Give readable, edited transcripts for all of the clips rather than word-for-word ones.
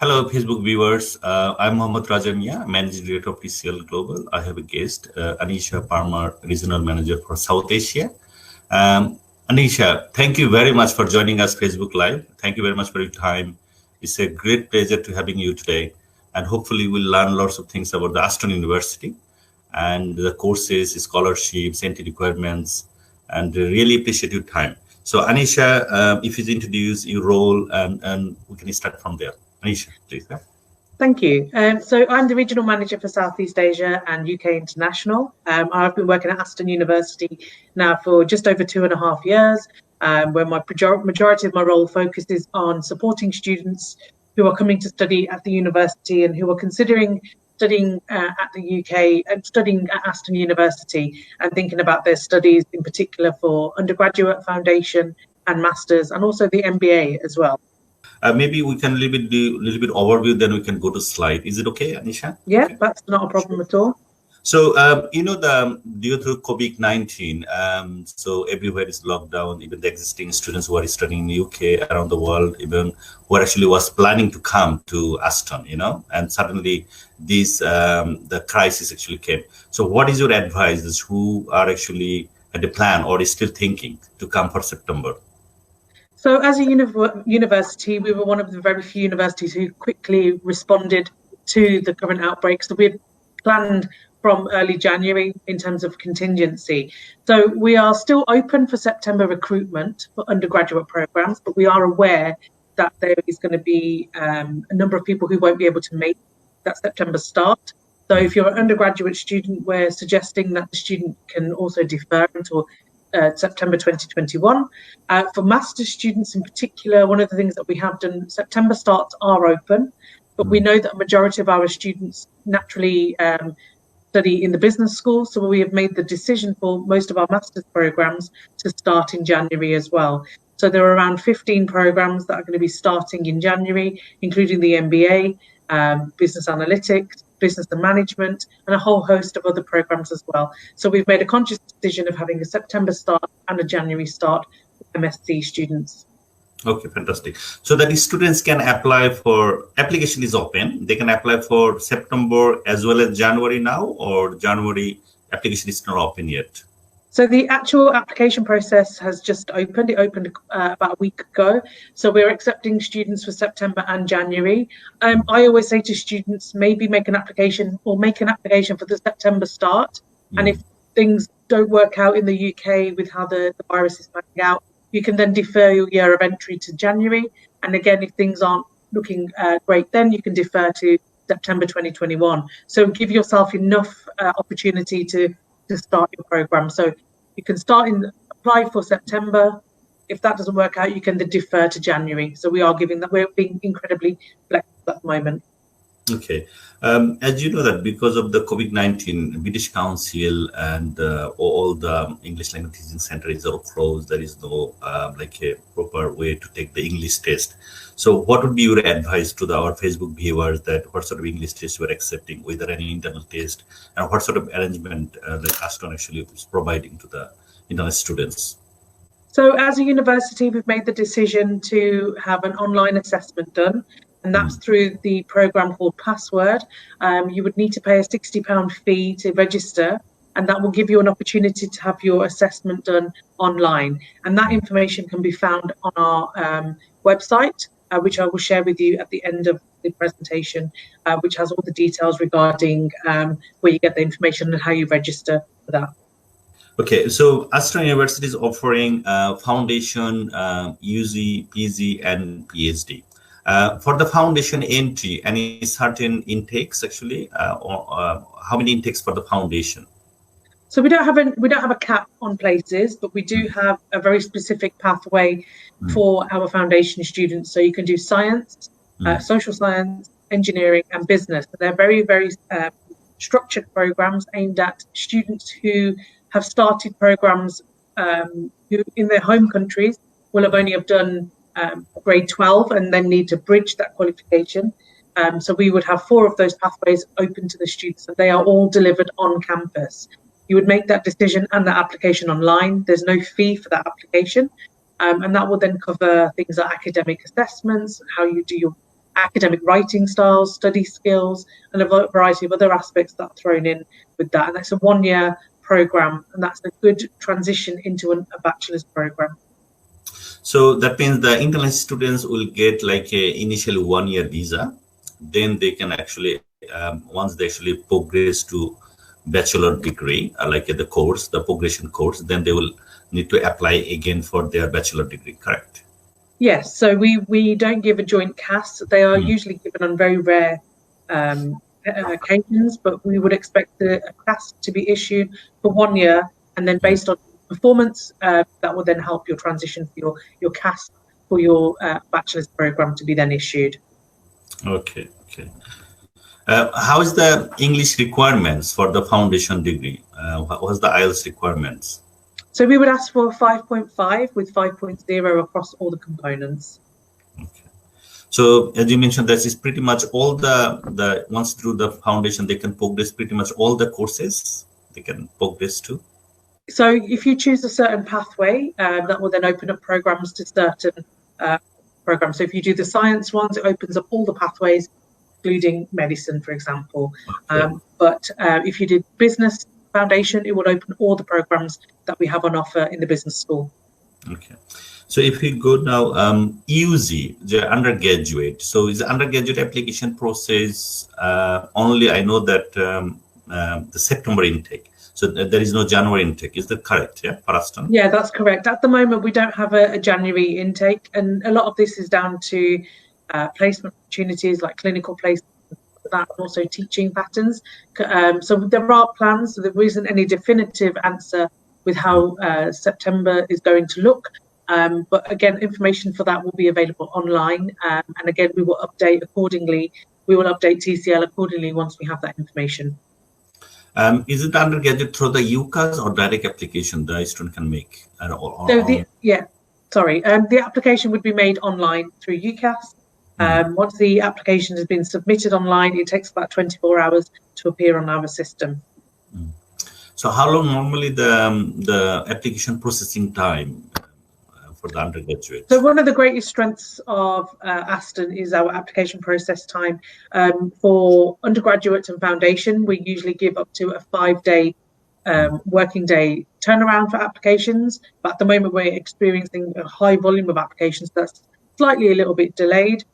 Hello, Facebook viewers. I'm Mohammad Rajamia, Managing Director of TCL Global. I have a guest, Anisha Parmar, Regional Manager for South Asia. Anisha, thank you very much for joining us Facebook Live. Thank you very much for your time. It's a great pleasure to having you today. And hopefully we'll learn lots of things about the Aston University and the courses, scholarships, entry requirements, and really appreciate your time. So Anisha, if you introduce your role and we can start from there. Anisha, please. Thank you. So I'm the Regional Manager for Southeast Asia and UK International. I've been working at Aston University now for just over 2.5 years, where my majority of my role focuses on supporting students who are coming to study at the university and who are considering studying at the UK and studying at Aston University and thinking about their studies in particular for undergraduate, foundation and masters, and also the MBA as well. Maybe we can do a little bit overview, then we can go to slide. Is it okay, Anisha? Yeah, okay. That's not a problem at all. So, due to COVID-19, so everywhere is locked down, even the existing students who are studying in the UK, around the world, even who actually was planning to come to Aston, and suddenly this, the crisis actually came. So what is your advice who are actually at a plan or is still thinking to come for September? So as a university, we were one of the very few universities who quickly responded to the current outbreak. So we had planned from early January in terms of contingency. So we are still open for September recruitment for undergraduate programs, but we are aware that there is going to be a number of people who won't be able to make that September start. So if you're an undergraduate student, we're suggesting that the student can also defer until September 2021. For master's students in particular, one of the things that we have done, September starts are open, but we know that a majority of our students naturally study in the business school. So we have made the decision for most of our master's programs to start in January as well. So there are around 15 programs that are going to be starting in January, including the MBA, business analytics, business and management, and a whole host of other programs as well. So we've made a conscious decision of having a September start and a January start for MSc students. Okay, fantastic. So that students can apply for, application is open. They can apply for September as well as January now, or January application is not open yet? So the actual application process has just opened. It opened about a week ago. So we're accepting students for September and January. I always say to students, maybe make an application for the September start. And if things don't work out in the UK with how the virus is playing out, you can then defer your year of entry to January. And again, if things aren't looking great, then you can defer to September 2021. So give yourself enough opportunity to start your program. So you can apply for September. If that doesn't work out, you can then defer to January. So we're being incredibly flexible at the moment. Okay. As you know that because of the COVID-19, British Council and all the English language teaching centers are closed. There is no a proper way to take the English test. So what would be your advice to our Facebook viewers that what sort of English test you are accepting, whether any internal test, and what sort of arrangement that Aston actually is providing to the internal students? So as a university, we've made the decision to have an online assessment done. And that's through the program called Password. You would need to pay a £60 fee to register, and that will give you an opportunity to have your assessment done online. And that information can be found on our website, which I will share with you at the end of the presentation, which has all the details regarding where you get the information and how you register for that. Okay, so Aston University is offering foundation, UG, PG, and PhD. For the foundation entry, any certain intakes actually, or how many intakes for the foundation? So we don't have a cap on places, but we do have a very specific pathway for our foundation students. So you can do science, social science, engineering, and business. They're very, very structured programs aimed at students who have started programs who in their home countries will have only have done grade 12 and then need to bridge that qualification. So we would have 4 of those pathways open to the students, and they are all delivered on campus. You would make that decision and that application online. There's no fee for that application. And that will then cover things like academic assessments, how you do your academic writing styles, study skills, and a variety of other aspects that are thrown in with that. And that's a 1-year program, and that's a good transition into a bachelor's program. So that means the international students will get like a initial 1-year visa, then they can actually, once they actually progress to bachelor degree, like the course, the progression course, then they will need to apply again for their bachelor degree, correct? Yes, so we don't give a joint CAS. They are usually given on very rare occasions, but we would expect a CAS to be issued for 1 year, and then based on performance, that will then help your transition for your CAS for your bachelor's program to be then issued. Okay. How is the English requirements for the foundation degree? What's the IELTS requirements? So we would ask for 5.5 with 5.0 across all the components. Okay. So as you mentioned, that is pretty much all the once through the foundation, they can progress pretty much all the courses they can progress to. So if you choose a certain pathway, that will then open up programs to certain programs. So if you do the science ones, it opens up all the pathways, including medicine, for example. Okay. But if you did business foundation, it would open all the programs that we have on offer in the business school. Okay. So if we go now, UG, the undergraduate. So is the undergraduate application process only? I know that the September intake. So there is no January intake. Is that correct? Yeah, for Aston? Yeah, that's correct. At the moment, we don't have a January intake, and a lot of this is down to placement opportunities like clinical placement, that and also teaching patterns. So there are plans. So there isn't any definitive answer with how September is going to look. But again, information for that will be available online. And again, we will update accordingly. We will update TCL accordingly once we have that information. Is it undergraduate through the UCAS or direct application the student can make? The application would be made online through UCAS. Once the application has been submitted online, it takes about 24 hours to appear on our system. So how long normally the application processing time for the undergraduate? So one of the greatest strengths of Aston is our application process time. For undergraduate and foundation, we usually give up to a 5-day working day turnaround for applications. But at the moment, we're experiencing a high volume of applications that's slightly a little bit delayed.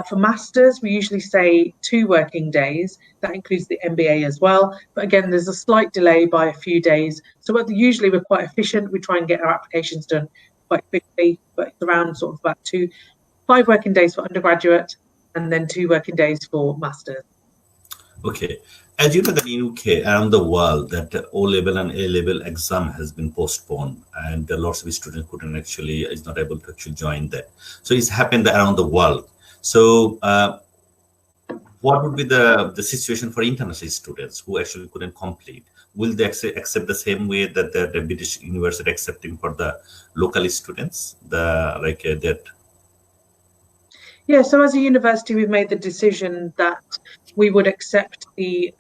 For masters, we usually say 2 working days. That includes the MBA as well. But again, there's a slight delay by a few days. So usually we're quite efficient. We try and get our applications done quite quickly, but it's around sort of about 5 working days for undergraduate and then 2 working days for masters. Okay. As you know that in UK, around the world, that O-level and A-level exam has been postponed, and lots of students is not able to actually join that. So it's happened around the world. So what would be the situation for international students who actually couldn't complete? Will they accept the same way that the British University accepting for the local students, that? Yeah, so as a university, we've made the decision that we would accept the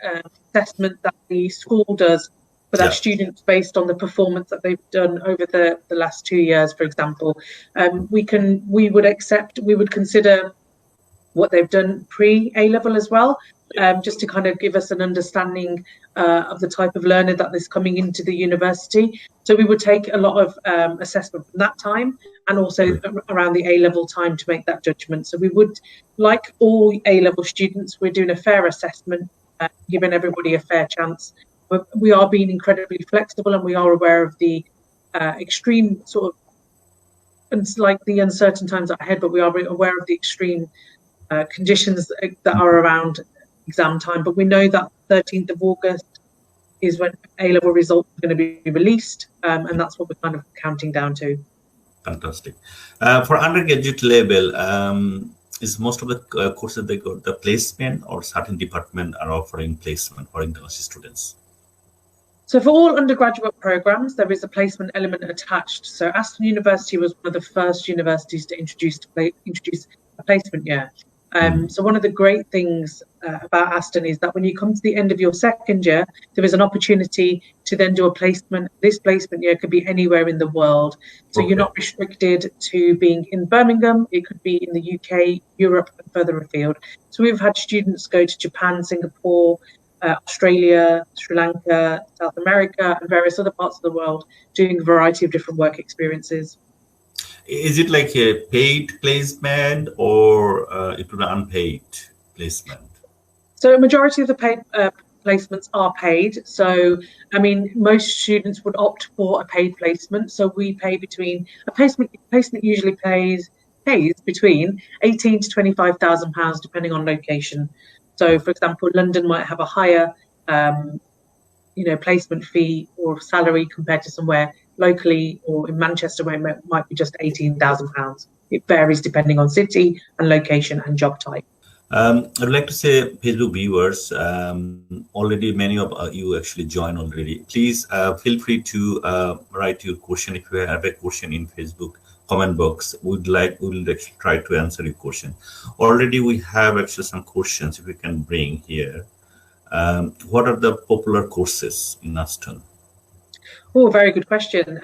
assessment that the school does for their students based on the performance that they've done over the last 2 years, for example. We would consider what they've done pre-A-level as well, just to kind of give us an understanding of the type of learner that is coming into the university. So we would take a lot of assessment from that time and also around the A-level time to make that judgment. So we would, like all A-level students, we're doing a fair assessment, giving everybody a fair chance. But we are being incredibly flexible, and we are aware of the extreme sort of, and like the uncertain times ahead, but we are aware of the extreme conditions that are around exam time. But we know that 13th of August is when A-level results are going to be released, and that's what we're kind of counting down to. Fantastic. For undergraduate level, is most of the courses they got the placement, or certain department are offering placement for international students? So for all undergraduate programs, there is a placement element attached. So Aston University was one of the first universities to introduce a placement year. So one of the great things about Aston is that when you come to the end of your second year, there is an opportunity to then do a placement. This placement year could be anywhere in the world. So you're not restricted to being in Birmingham. It could be in the UK, Europe, and further afield. So we've had students go to Japan, Singapore, Australia, Sri Lanka, South America, and various other parts of the world, doing a variety of different work experiences. Is it like a paid placement or it will be unpaid placement? So a majority of the paid placements are paid. So, I mean, most students would opt for a paid placement. So we pay between, a placement usually pays between £18,000 to £25,000, depending on location. So, for example, London might have a higher, placement fee or salary compared to somewhere locally, or in Manchester where it might be just £18,000. It varies depending on city and location and job type. I'd like to say, Facebook viewers, already many of you actually joined already. Please feel free to write your question. If you have a question in Facebook comment box, we will actually try to answer your question. Already we have actually some questions if we can bring here. What are the popular courses in Aston? Oh, very good question.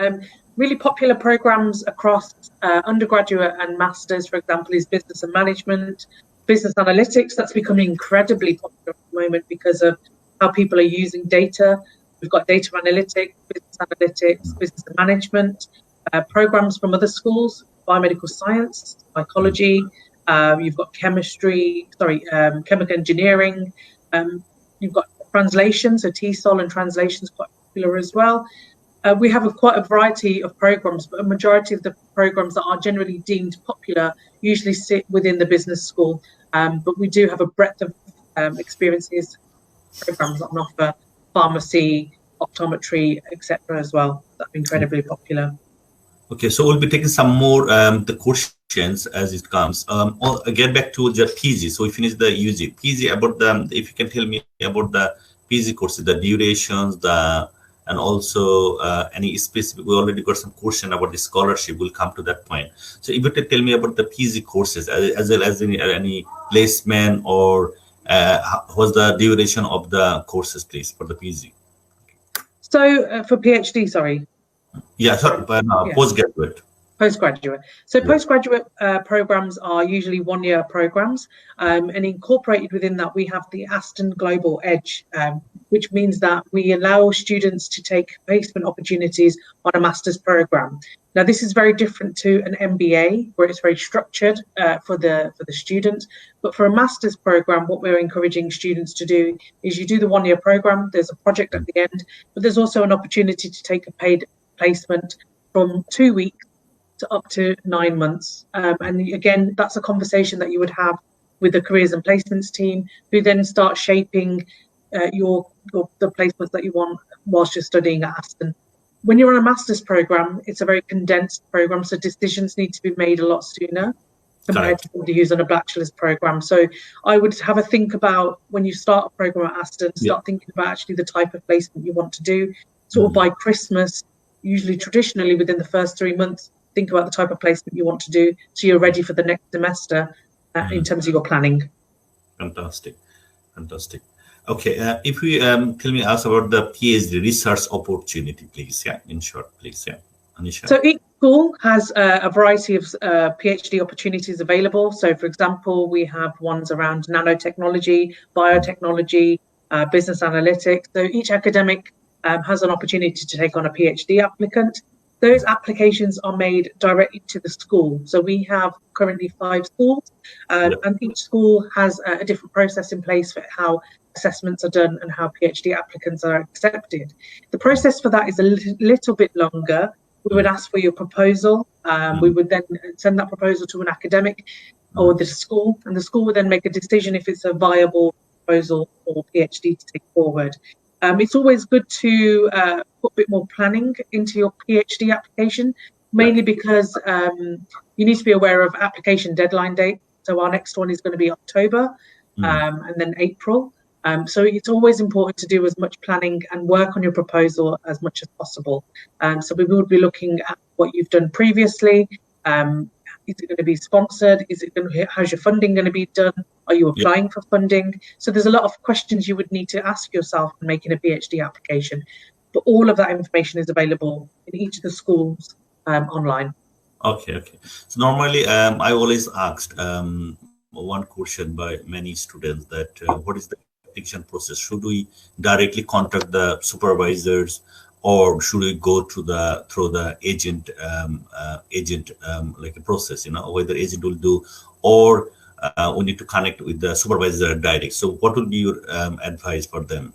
Really popular programs across undergraduate and masters, for example, is business and management, business analytics. That's becoming incredibly popular at the moment because of how people are using data. We've got data analytics, business and management, programs from other schools, biomedical science, psychology. You've got chemical engineering. You've got translation, so TESOL and translation is quite popular as well. We have quite a variety of programs, but a majority of the programs that are generally deemed popular usually sit within the business school. But we do have a breadth of experiences, programs on offer, pharmacy, optometry, etc. as well. That's incredibly popular. Okay, so we'll be taking some more the questions as it comes. I'll get back to the PG. So we finished the UG. PG, about if you can tell me about the PG courses, the durations, and also any specific. We already got some question about the scholarship. We'll come to that point. So if you can tell me about the PG courses as well as any placement or what's the duration of the courses, please, for the PG? So for PhD, sorry. Yeah, sorry, postgraduate. Postgraduate. So postgraduate programs are usually one-year programs, and incorporated within that we have the Aston Global Edge, which means that we allow students to take placement opportunities on a master's program. Now, this is very different to an MBA, where it's very structured for the student. But for a master's program, what we're encouraging students to do is you do the one-year program. There's a project at the end, but there's also an opportunity to take a paid placement from 2 weeks to up to 9 months. And again, that's a conversation that you would have with the careers and placements team, who then start shaping the placements that you want whilst you're studying at Aston. When you're on a master's program, it's a very condensed program, so decisions need to be made a lot sooner compared to somebody who's on a bachelor's program. So I would have a think about, when you start a program at Aston, start thinking about actually the type of placement you want to do. Sort of by Christmas, usually traditionally within the first 3 months, think about the type of placement you want to do, so you're ready for the next semester in terms of your planning. Fantastic. Okay, if we tell me us about the PhD research opportunity, please. Yeah, in short, please. Yeah, Anisha. So each school has a variety of PhD opportunities available. So, for example, we have ones around nanotechnology, biotechnology, business analytics. So each academic has an opportunity to take on a PhD applicant. Those applications are made directly to the school. So we have currently 5 schools, and each school has a different process in place for how assessments are done and how PhD applicants are accepted. The process for that is a little bit longer. We would ask for your proposal. We would then send that proposal to an academic or the school, and the school would then make a decision if it's a viable proposal for PhD to take forward. It's always good to put a bit more planning into your PhD application, mainly because you need to be aware of application deadline date. So our next one is going to be October and then April. So it's always important to do as much planning and work on your proposal as much as possible. So we would be looking at what you've done previously, Is it going to be sponsored? How's your funding going to be done? Are you applying for funding? So there's a lot of questions you would need to ask yourself when making a PhD application. But all of that information is available in each of the schools online. Okay. So normally, I always asked one question by many students that what is the application process? Should we directly contact the supervisors, or should we go through the agent like a process? Whether agent will do, or we need to connect with the supervisor direct. So what would be your advice for them?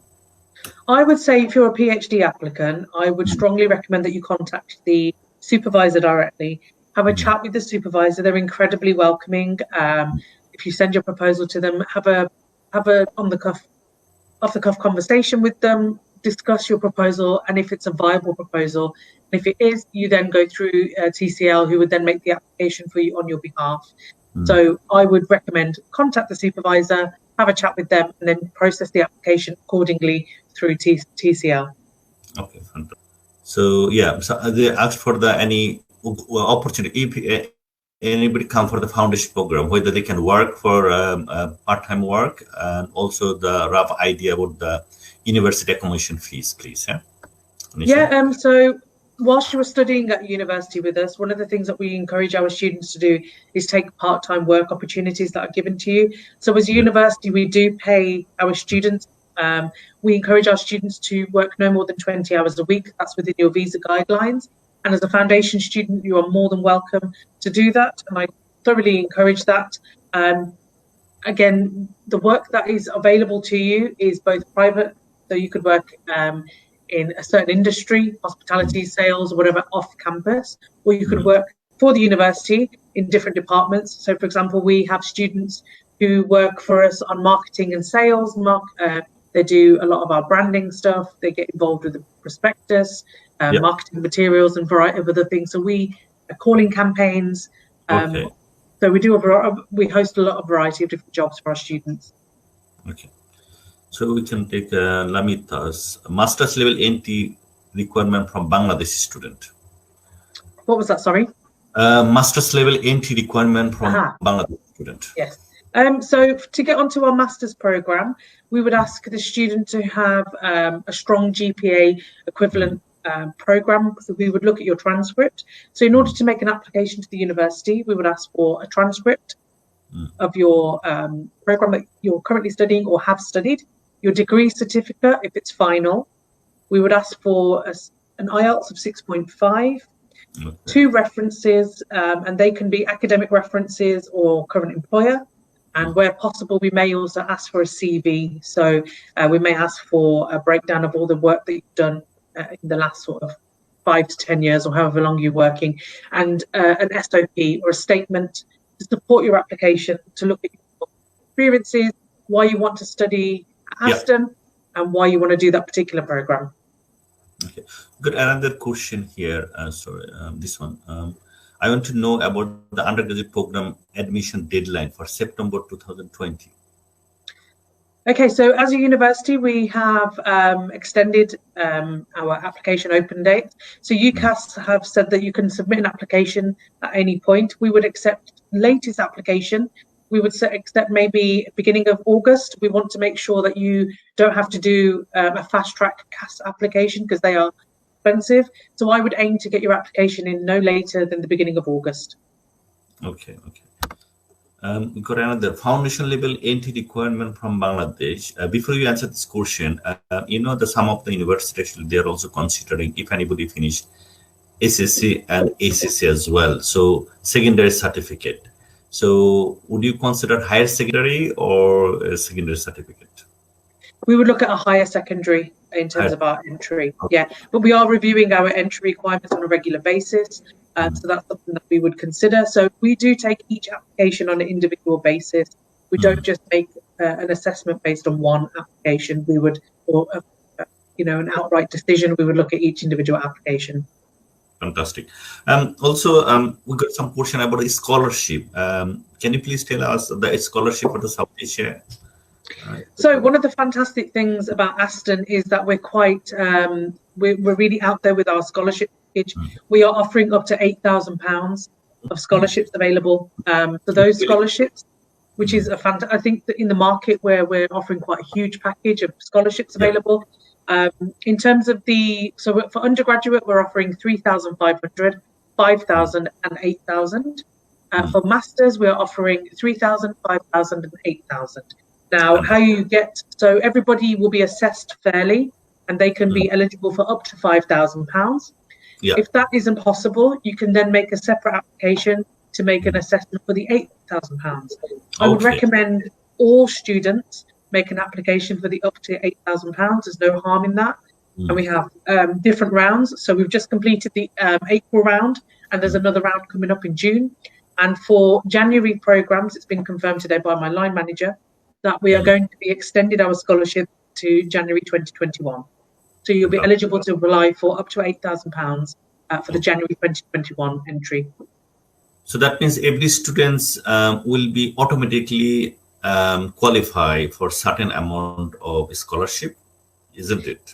I would say if you're a PhD applicant, I would strongly recommend that you contact the supervisor directly. Have a chat with the supervisor. They're incredibly welcoming. If you send your proposal to them, have a off the cuff conversation with them, discuss your proposal, and if it's a viable proposal, and if it is, you then go through TCL, who would then make the application for you on your behalf. So I would recommend contact the supervisor, have a chat with them, and then process the application accordingly through TCL. Okay, fantastic. So they asked for any opportunity. If anybody come for the foundation program, whether they can work for part-time work, and also the rough idea about the university accommodation fees, please. So whilst you were studying at university with us, one of the things that we encourage our students to do is take part-time work opportunities that are given to you. So as a university, we do pay our students. We encourage our students to work no more than 20 hours a week. That's within your visa guidelines. And as a foundation student, you are more than welcome to do that. And I thoroughly encourage that. Again, the work that is available to you is both private, so you could work in a certain industry, hospitality, sales, or whatever, off campus, or you could work for the university in different departments. So, for example, we have students who work for us on marketing and sales. They do a lot of our branding stuff. They get involved with the prospectus, marketing materials, and a variety of other things. So we are calling campaigns. So we host a lot of variety of different jobs for our students. Okay. So we can take Lamita's master's level NT requirement from Bangladeshi student. What was that? Sorry. Master's level NT requirement from Bangladeshi student. Yes. So to get onto our master's program, we would ask the student to have a strong GPA equivalent program. So we would look at your transcript. So in order to make an application to the university, we would ask for a transcript of your program that you're currently studying or have studied, your degree certificate if it's final. We would ask for an IELTS of 6.5, 2 references, and they can be academic references or current employer. And where possible, we may also ask for a CV. So we may ask for a breakdown of all the work that you've done in the last sort of 5 to 10 years or however long you're working, and an SOP or a statement to support your application, to look at your experiences, why you want to study at Aston, and why you want to do that particular program. Okay, good. Another question here. This one. I want to know about the undergraduate program admission deadline for September 2020. Okay, so as a university, we have extended our application open date. So UCAS have said that you can submit an application at any point. We would accept latest application. We would accept maybe beginning of August. We want to make sure that you don't have to do a fast track CAS application because they are expensive. So I would aim to get your application in no later than the beginning of August. Okay. We got another foundation level NT requirement from Bangladesh. Before you answer this question, some of the universities actually they are also considering if anybody finished SSC and ACC as well. So secondary certificate. So would you consider higher secondary or a secondary certificate? We would look at a higher secondary in terms of our entry. Yeah, but we are reviewing our entry requirements on a regular basis. So that's something that we would consider. So we do take each application on an individual basis. We don't just make an assessment based on one application. We would, or an outright decision. We would look at each individual application. Fantastic. Also, we got some question about the scholarship. Can you please tell us the scholarship for the South Asia? So one of the fantastic things about Aston is that we're quite, we're really out there with our scholarship package. We are offering up to £8,000 of scholarships available. So those scholarships, which is I think that in the market where we're offering quite a huge package of scholarships available. In terms of for undergraduate, we're offering 3,500, 5,000 and 8,000. For masters, we're offering 3,000, 5,000 and 8,000. Now, so everybody will be assessed fairly and they can be eligible for up to £5,000. If that isn't possible, you can then make a separate application to make an assessment for the £8,000. I would recommend all students make an application for the up to £8,000. There's no harm in that. And we have different rounds. So we've just completed the April round, and there's another round coming up in June. And for January programs, it's been confirmed today by my line manager that we are going to be extended our scholarship to January 2021. So you'll be eligible to apply for up to £8,000 for the January 2021 entry. So that means every students will be automatically qualify for certain amount of scholarship, isn't it?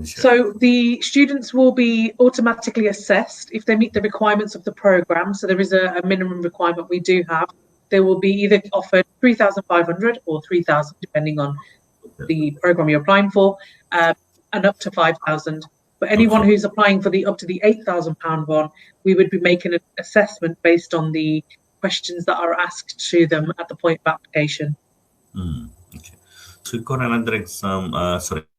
So the students will be automatically assessed if they meet the requirements of the program. So there is a minimum requirement we do have. They will be either offered 3,500 or 3,000, depending on the program you're applying for, and up to 5,000. But anyone who's applying for up to the £8,000 one, we would be making an assessment based on the questions that are asked to them at the point of application. Okay. So we got another exam.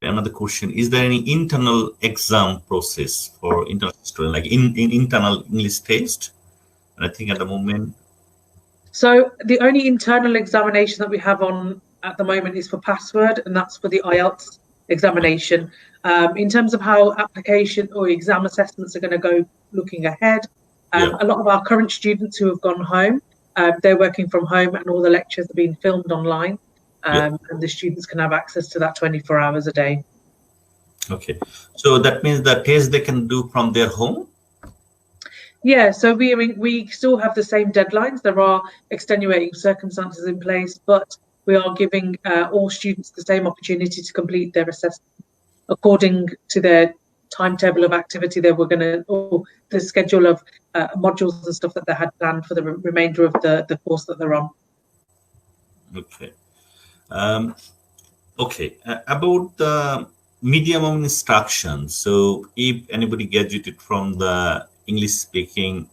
Another question: is there any internal exam process for international students, like in internal English test? And I think at the moment. So the only internal examination that we have on at the moment is for password, and that's for the IELTS examination. In terms of how application or exam assessments are going to go looking ahead, a lot of our current students who have gone home, they're working from home and all the lectures are being filmed online, and the students can have access to that 24 hours a day. Okay, so that means the test they can do from their home? Yeah, so we still have the same deadlines. There are extenuating circumstances in place, but we are giving all students the same opportunity to complete their assessment according to their timetable of activity. They were going to, or the schedule of modules and stuff that they had planned for the remainder of the course that they're on. Okay. About the medium of instruction. So if anybody graduated from the English-speaking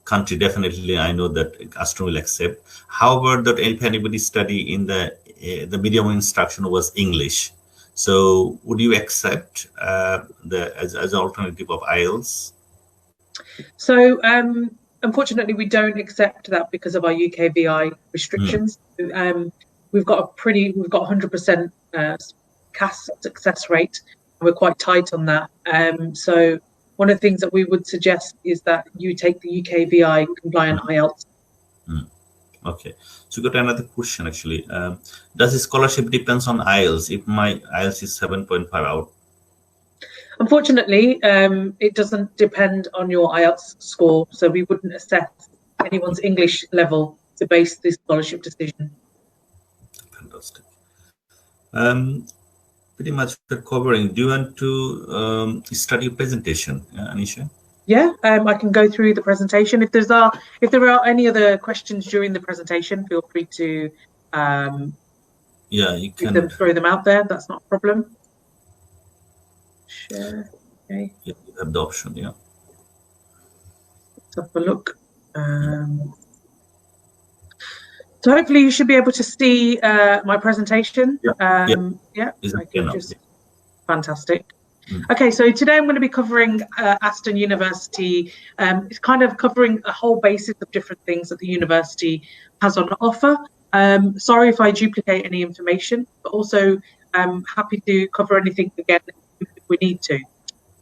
country, definitely I know that Aston will accept. However, that if anybody study in the medium of instruction was English, so would you accept as an alternative of IELTS? So unfortunately, we don't accept that because of our UKVI restrictions. We've got 100% CAS success rate. We're quite tight on that. So one of the things that we would suggest is that you take the UKVI compliant IELTS. Okay, so we got another question actually. Does the scholarship depends on IELTS if my IELTS is 7.5 out? Unfortunately, it doesn't depend on your IELTS score, so we wouldn't assess anyone's English level to base this scholarship decision. Fantastic. Pretty much we're covering. Do you want to study a presentation, Anisha? Yeah, I can go through the presentation. If there are any other questions during the presentation, feel free to you can throw them out there. That's not a problem. Share. Okay. Yeah, you have the option. Yeah. Let's have a look. So hopefully you should be able to see my presentation. Fantastic. Okay, so today I'm going to be covering Aston University. It's kind of covering a whole basis of different things that the university has on offer. Sorry if I duplicate any information, but also I'm happy to cover anything again if we need to.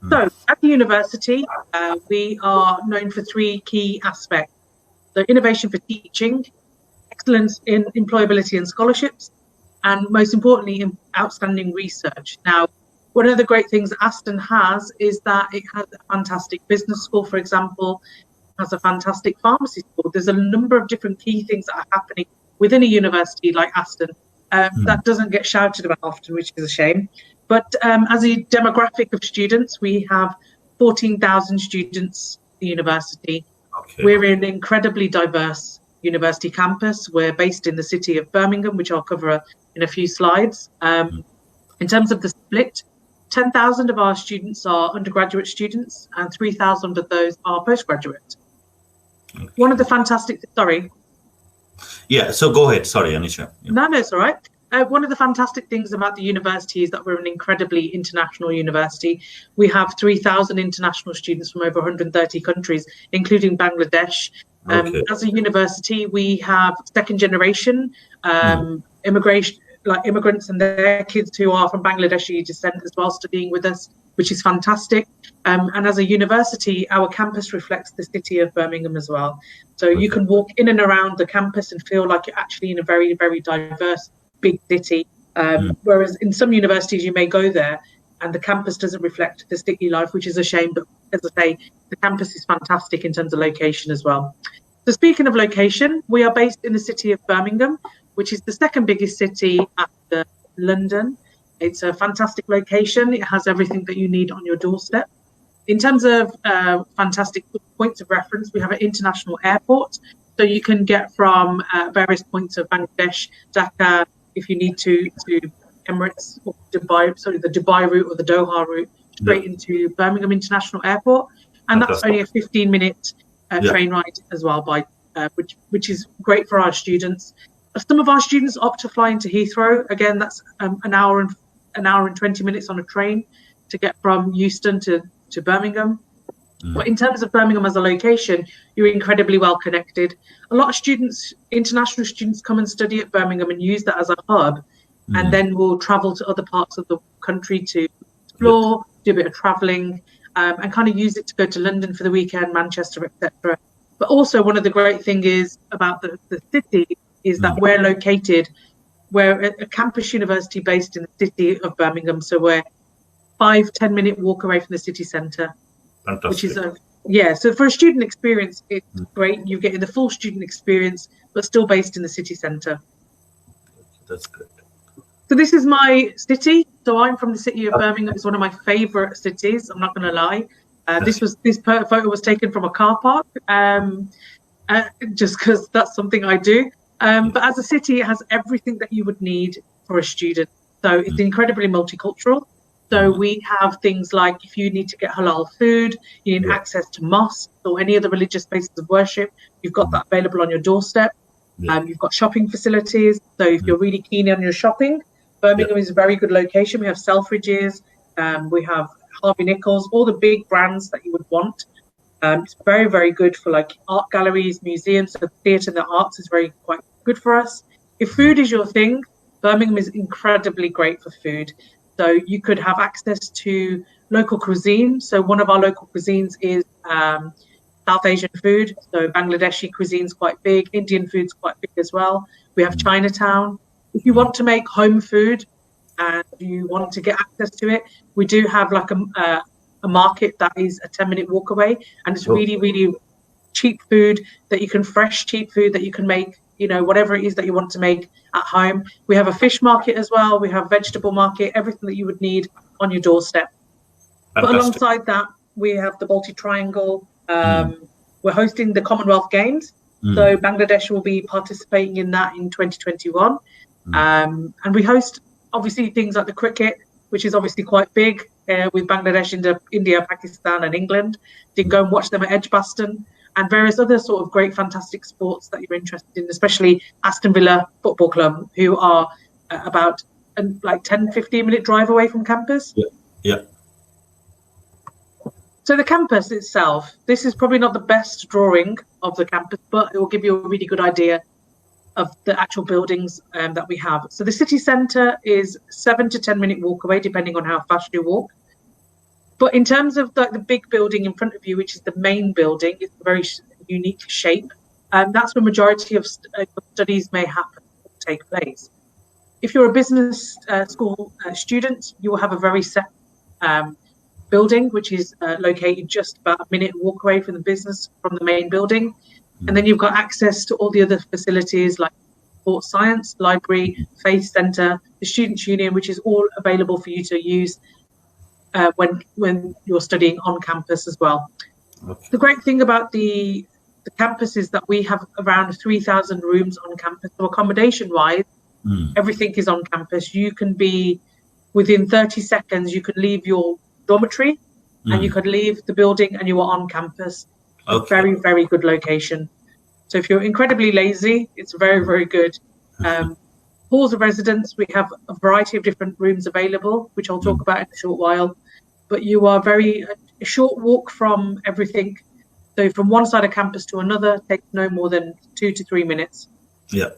So at the university, we are known for three key aspects. So innovation for teaching, excellence in employability and scholarships, and most importantly, in outstanding research. Now, one of the great things that Aston has is that it has a fantastic business school, for example, has a fantastic pharmacy school. There's a number of different key things that are happening within a university like Aston that doesn't get shouted about often, which is a shame. But as a demographic of students, we have 14,000 students at the university. Okay. We're an incredibly diverse university campus. We're based in the city of Birmingham, which I'll cover in a few slides. In terms of the split, 10,000 of our students are undergraduate students and 3,000 of those are postgraduate. Okay. One of the fantastic, sorry. Yeah, so go ahead. Sorry, Anisha. Yeah. No, it's all right. One of the fantastic things about the university is that we're an incredibly international university. We have 3,000 international students from over 130 countries, including Bangladesh. Okay. As a university, we have second generation immigration, like immigrants and their kids who are from Bangladeshi descent as well, studying with us, which is fantastic. And as a university, our campus reflects the city of Birmingham as well. So you can walk in and around the campus and feel like you're actually in a very, very diverse, big city. Whereas in some universities, you may go there and the campus doesn't reflect the city life, which is a shame. But as I say, the campus is fantastic in terms of location as well. So speaking of location, we are based in the city of Birmingham, which is the second biggest city after London. It's a fantastic location. It has everything that you need on your doorstep. In terms of fantastic points of reference, we have an international airport. So you can get from various points of Bangladesh, Dhaka, if you need to Emirates or Dubai, sorry, the Dubai route or the Doha route, straight into Birmingham International Airport. And that's only a 15-minute train ride as well, which is great for our students. Some of our students opt to fly into Heathrow. Again, that's an hour and 20 minutes on a train to get from Euston to Birmingham. But in terms of Birmingham as a location, you're incredibly well connected. A lot of students, international students, come and study at Birmingham and use that as a hub, and then will travel to other parts of the country to explore, do a bit of traveling, and kind of use it to go to London for the weekend, Manchester, etc. But also one of the great things is about the city is that we're a campus university based in the city of Birmingham. So we're 5-10 minute walk away from the city centre. Fantastic. Which is so for a student experience, it's great. You're getting the full student experience, but still based in the city centre. That's good. So this is my city. So I'm from the city of Birmingham. It's one of my favourite cities. I'm not going to lie. This photo was taken from a car park, just because that's something I do. But as a city, it has everything that you would need for a student. So it's incredibly multicultural. So we have things like if you need to get halal food, you need access to mosques or any other religious places of worship, you've got that available on your doorstep. You've got shopping facilities. So if you're really keen on your shopping, Birmingham is a very good location. We have Selfridges, we have Harvey Nichols, all the big brands that you would want. It's very, very good for like art galleries, museums. So the theatre and the arts is quite good for us. If food is your thing, Birmingham is incredibly great for food. So you could have access to local cuisine. So one of our local cuisines is South Asian food. So Bangladeshi cuisine is quite big. Indian food's quite big as well. We have Chinatown. If you want to make home food and you want to get access to it, we do have like a market that is a 10-minute walk away, and it's really, really cheap food that you can make, whatever it is that you want to make at home. We have a fish market as well. We have vegetable market, everything that you would need on your doorstep. Fantastic. But alongside that, we have the Baltic Triangle. We're hosting the Commonwealth Games. So Bangladesh will be participating in that in 2021. And we host, obviously, things like the cricket, which is obviously quite big with Bangladesh, India, Pakistan and England. You can go and watch them at Edgbaston. And various other sort of great, fantastic sports that you're interested in, especially Aston Villa Football Club, who are about 10-15 minute drive away from campus. Yeah. So the campus itself, this is probably not the best drawing of the campus, but it will give you a really good idea of the actual buildings that we have. So the city centre is 7 to 10 minute walk away, depending on how fast you walk. But in terms of the big building in front of you, which is the main building, it's a very unique shape. That's where majority of studies may take place. If you're a business school student, you will have a very set building, which is located just about a minute walk away from the main building. And then you've got access to all the other facilities like sports science, library, faith centre, the Students' Union, which is all available for you to use when you're studying on campus as well. The great thing about the the campus is that we have around 3,000 rooms on campus. So accommodation-wise, everything is on campus. You can be within 30 seconds, you could leave your dormitory and you could leave the building and you are on campus. Okay. Very, very good location. So if you're incredibly lazy, it's very, very good. Halls of residence, we have a variety of different rooms available, which I'll talk about in a short while. But you are a short walk from everything. So from one side of campus to another takes no more than 2 to 3 minutes. Yeah.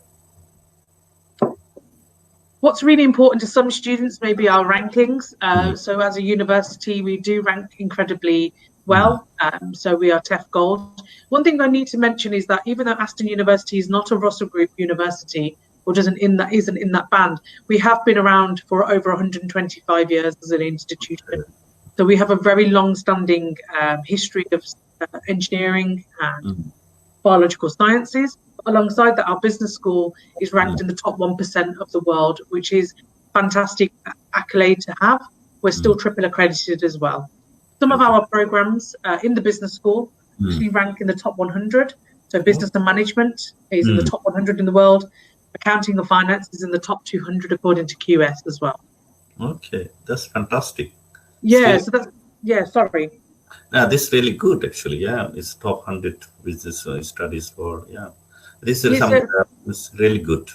What's really important to some students may be our rankings. So as a university, we do rank incredibly well. So we are TEF Gold. One thing I need to mention is that even though Aston University is not a Russell Group university, or isn't in that band, we have been around for over 125 years as an institution. So we have a very long-standing history of engineering and biological sciences. Alongside that, our business school is ranked in the top 1% of the world, which is fantastic accolade to have. We're still triple accredited as well. Some of our programs in the business school actually rank in the top 100. So business and management is in the top 100 in the world. Accounting and finance is in the top 200 according to QS as well. Okay, that's fantastic. Yeah, so that's, sorry. This is really good, actually. Yeah, it's top 100 business studies for, This is it's really good.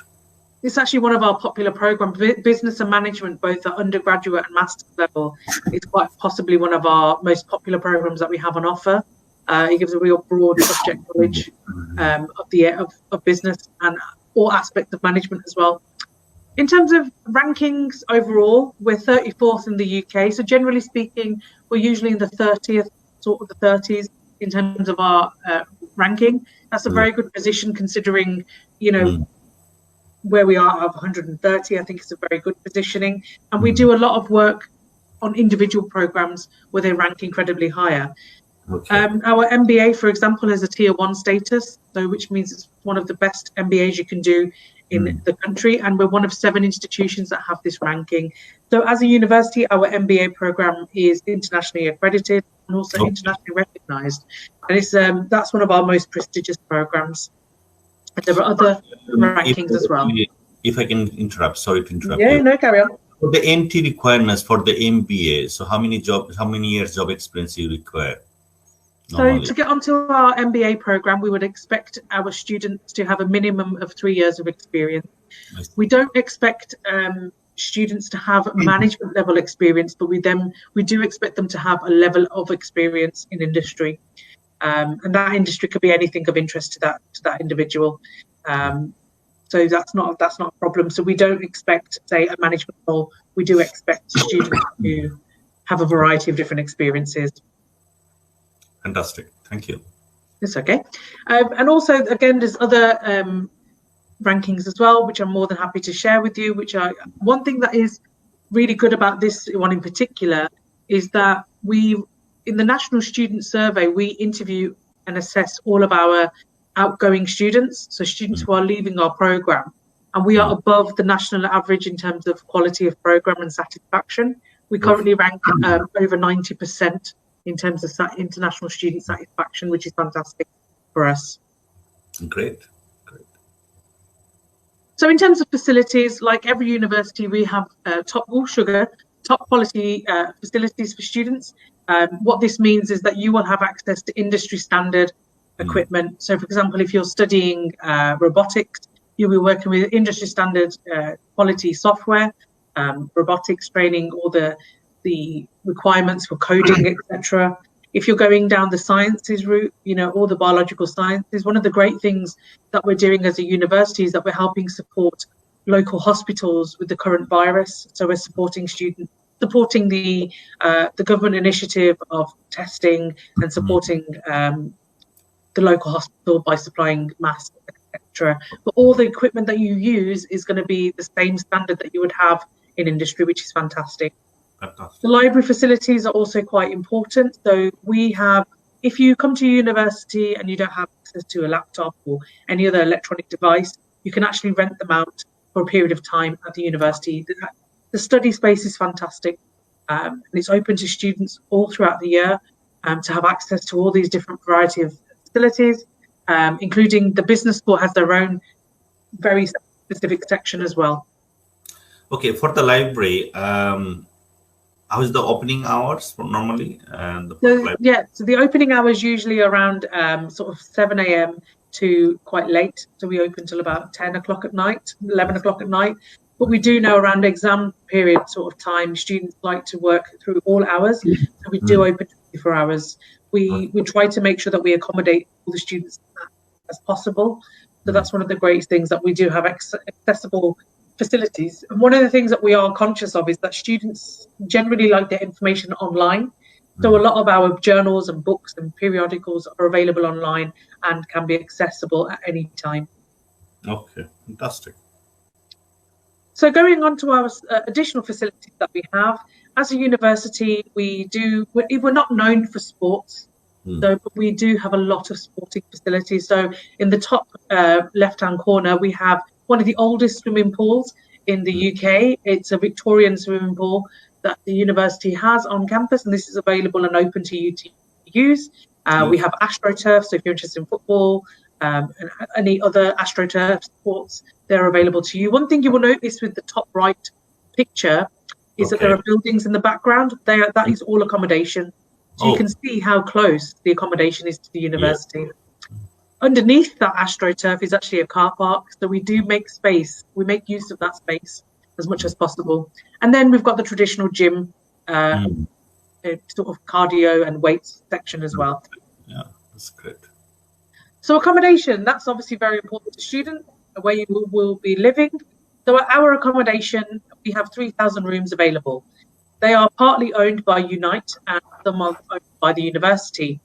It's actually one of our popular programs. Business and management, both at undergraduate and master's level, is quite possibly one of our most popular programs that we have on offer. It gives a real broad subject knowledge of business and all aspects of management as well. In terms of rankings overall, we're 34th in the UK. So generally speaking, we're usually in the 30th, sort of the 30s in terms of our ranking. That's a very good position considering, where we are of 130. I think it's a very good positioning. And we do a lot of work on individual programs where they rank incredibly higher. Okay. Our MBA, for example, has a tier 1 status, so which means it's one of the best MBAs you can do in the country, and we're one of 7 institutions that have this ranking. So as a university, our MBA program is internationally accredited and also internationally recognized, and it's that's one of our most prestigious programs. And there are other rankings as well. If I can interrupt, sorry to interrupt. Yeah, no, carry on. For the NT requirements for the MBA, so how many years job experience you require? So to get onto our MBA program, we would expect our students to have a minimum of 3 years of experience. We don't expect students to have management level experience, but we do expect them to have a level of experience in industry, and that industry could be anything of interest to that individual. So that's not a problem. So we don't expect, say, a management role. We do expect students to have a variety of different experiences. Fantastic. Thank you. It's okay. And also, again, there's other rankings as well, which I'm more than happy to share with you, one thing that is really good about this one in particular is that in the National Student Survey, we interview and assess all of our outgoing students, so students who are leaving our program, and we are above the national average in terms of quality of program and satisfaction. We currently rank over 90% in terms of international student satisfaction, which is fantastic for us. Great. So in terms of facilities, like every university, we have top quality facilities for students. What this means is that you will have access to industry standard equipment. So for example, if you're studying robotics, you'll be working with industry standard quality software, robotics training, all the requirements for coding, etc. If you're going down the sciences route, all the biological sciences, one of the great things that we're doing as a university is that we're helping support local hospitals with the current virus. So we're supporting the government initiative of testing and supporting the local hospital by supplying masks, etc. But all the equipment that you use is going to be the same standard that you would have in industry, which is fantastic. The library facilities are also quite important. So if you come to university and you don't have access to a laptop or any other electronic device, you can actually rent them out for a period of time at the university. The study space is fantastic, and it's open to students all throughout the year to have access to all these different variety of facilities. including the business school has their own very specific section as well. Okay, for the library, how is the opening hours for normally? So the opening hours usually around sort of 7 a.m. to quite late. So we open till about 10 o'clock at night, 11 o'clock at night. But we do know around exam period sort of time, students like to work through all hours. So we do open 24 hours. We try to make sure that we accommodate all the students as possible. So that's one of the great things, that we do have accessible facilities. And one of the things that we are conscious of is that students generally like their information online. So a lot of our journals and books and periodicals are available online and can be accessible at any time. Okay, fantastic. So going on to our additional facilities that we have, as a university, we're not known for sports, but we do have a lot of sporting facilities. So in the top left-hand corner, we have one of the oldest swimming pools in the UK. It's a Victorian swimming pool that the university has on campus, and this is available and open to you to use. We have AstroTurf, so if you're interested in football, and any other AstroTurf sports, they're available to you. One thing you will notice with the top right picture is that there are buildings in the background. That is all accommodation. So you can see how close the accommodation is to the university. Yeah. Underneath that AstroTurf is actually a car park. So we do make space. We make use of that space as much as possible. And then we've got the traditional gym, sort of cardio and weights section as well. Yeah, that's great. So accommodation, that's obviously very important to students, where you will be living. So at our accommodation, we have 3,000 rooms available. They are partly owned by Unite and some are owned by the university.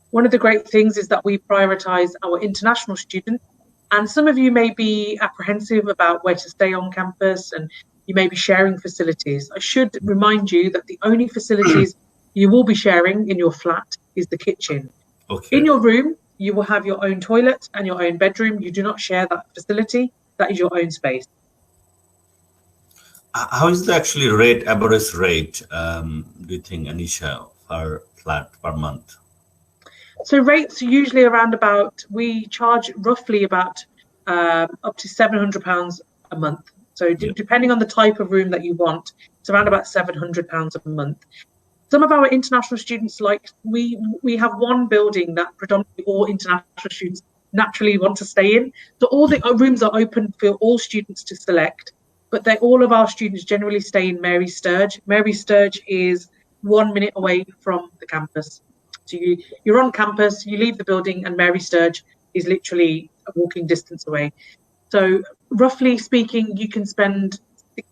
One of the great things is that we prioritise our international students. And some of you may be apprehensive about where to stay on campus, and you may be sharing facilities. I should remind you that the only facilities you will be sharing in your flat is the kitchen. Okay. In your room, you will have your own toilet and your own bedroom. You do not share that facility. That is your own space. How is the actually average rate, do you think, Anisha, per flat per month? So rates are usually around we charge roughly about up to £700 a month. So depending on the type of room that you want, it's around about £700 a month. Some of our international students, we have one building that predominantly all international students naturally want to stay in. So all the rooms are open for all students to select, but all of our students generally stay in Mary Sturge. Mary Sturge is 1 minute away from the campus. So you're on campus, you leave the building, and Mary Sturge is literally a walking distance away. So roughly speaking, you can spend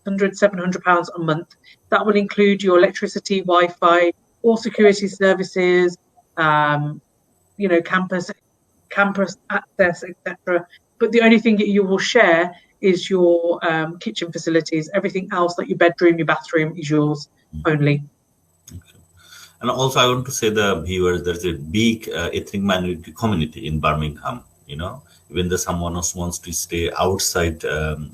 £600, £700 a month. That will include your electricity, Wi-Fi, all security services, campus access, etc. But the only thing that you will share is your kitchen facilities. Everything else, like your bedroom, your bathroom, is yours only. Okay. And also, I want to say the viewers, there's a big ethnic minority community in Birmingham. Even though someone else wants to stay outside